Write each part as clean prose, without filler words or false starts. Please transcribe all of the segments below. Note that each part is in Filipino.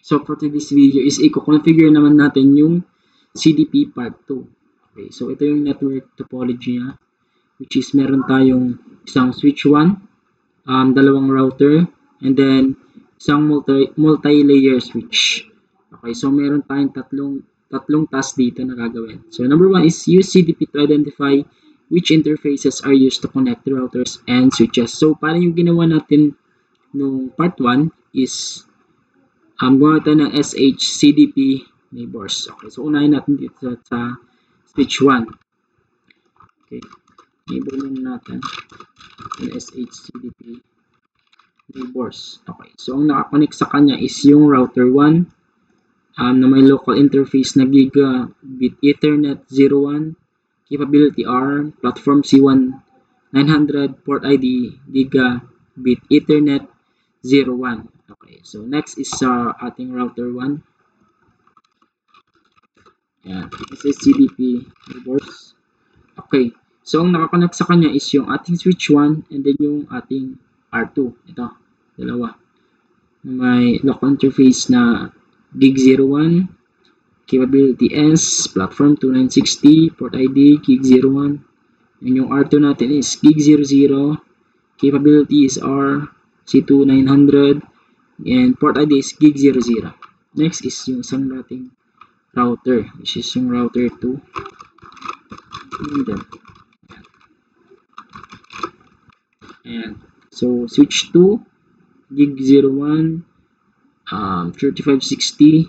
So for today's video is i-configure naman natin yung CDP part 2. Okay, so ito yung network topology niya, which is meron tayong isang switch 1, dalawang router, and then isang multi-layer switch. Okay, so meron tayong tatlong task dito na gagawin. So number 1 is use CDP to identify which interfaces are used to connect the routers and switches. So paano yung ginawa natin nung part 1 is gumawa tayo ng SH CDP neighbors. Okay, so unahin natin dito sa switch 1. Okay, neighbor natin yung SH CDP neighbors. Okay, so ang nakakonect sa kanya is yung router 1 na may local interface na gigabit Ethernet 01, capability R, platform C1 900, port ID gigabit Ethernet 01. Okay, so next is ating router 1. Ayan, this is CDP neighbors. Okay, so ang nakakonect sa kanya is yung ating switch 1 and then yung ating R2. Ito, dalawa. May local interface na gig 01, capability S, platform 2960, port ID gig 01. And yung R2 natin is gig 00, capability is R, C2 900, and port ID is gig 00. Next is yung isang nating router, which is yung router 2. And so switch 2, gig 01, 3560,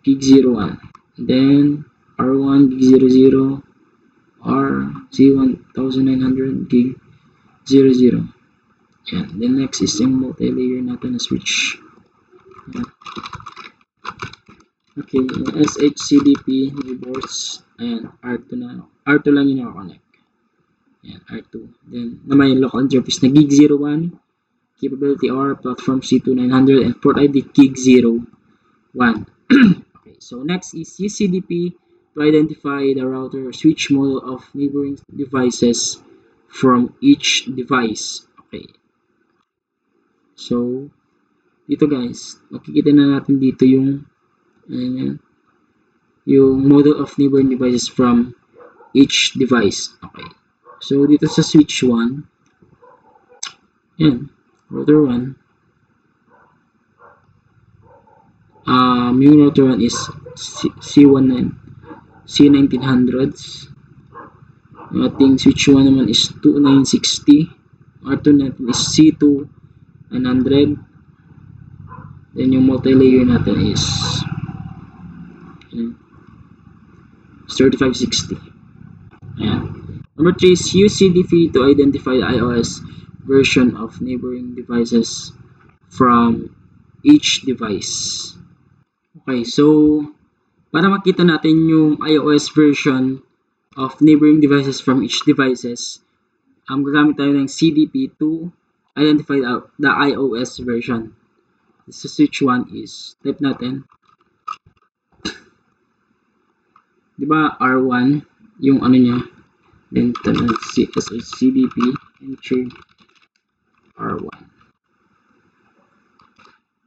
gig 01. And then R1 gig 00, R C1900 gig 00. Yan. Then next is yung multi-layer natin na switch. Yan. Okay, yung SH CDP neighbors. Ayan, R2 lang yung nakakonect. Ayan, R2. Then na may local interface na gig 01, capability R, platform C2 900, and port ID gig 01. Okay, so next is use CDP to identify the router or switch model of neighboring devices from each device. Okay. So, dito guys, makikita na natin dito yung model of neighboring devices from each device. Okay. So, dito sa switch 1, yan, router 1, yung router 1 is C1900s. Yung ating switch 1 naman is 2960. R2 natin is C2 900. Then yung multi-layer natin is 3560. Ayan. Number 3 is use CDP to identify the iOS version of neighboring devices from each device. Okay, so para makita natin yung iOS version of neighboring devices from each devices, gagamit tayo ng CDP to identify the iOS version. This is switch 1 is type natin. Diba R1 yung ano niya, then SH CDP enter R1.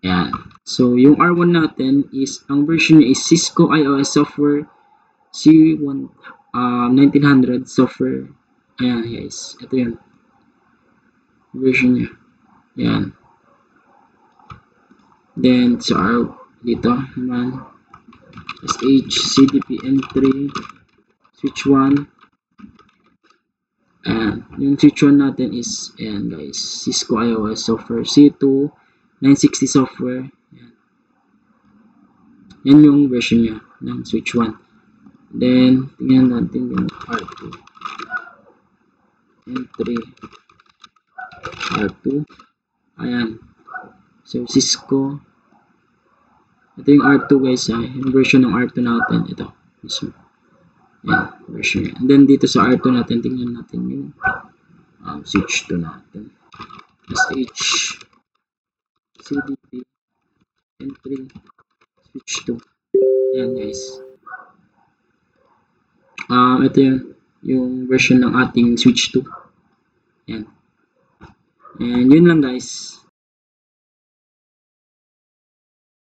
Yan. So yung R1 natin is ang version niya is Cisco iOS software C1 1900 software. Ayan guys, ito yun version niya. Yan. Then sa dito naman SH CDP M3 switch 1. And yung switch 1 natin is ayan guys, Cisco iOS software C2 960 software. Yan yung version niya ng switch 1. Then tingnan natin yung R2 M3 R2. Ayan, so Cisco, ito yung R2 guys, yung version ng R2 natin, ito mismo. Ayan, version niya. And then dito sa R2 natin, tingnan natin yung switch 2 natin, SH CDP M3 switch 2. Ayan guys, ito yung version ng ating switch 2. Ayan. And yun lang guys.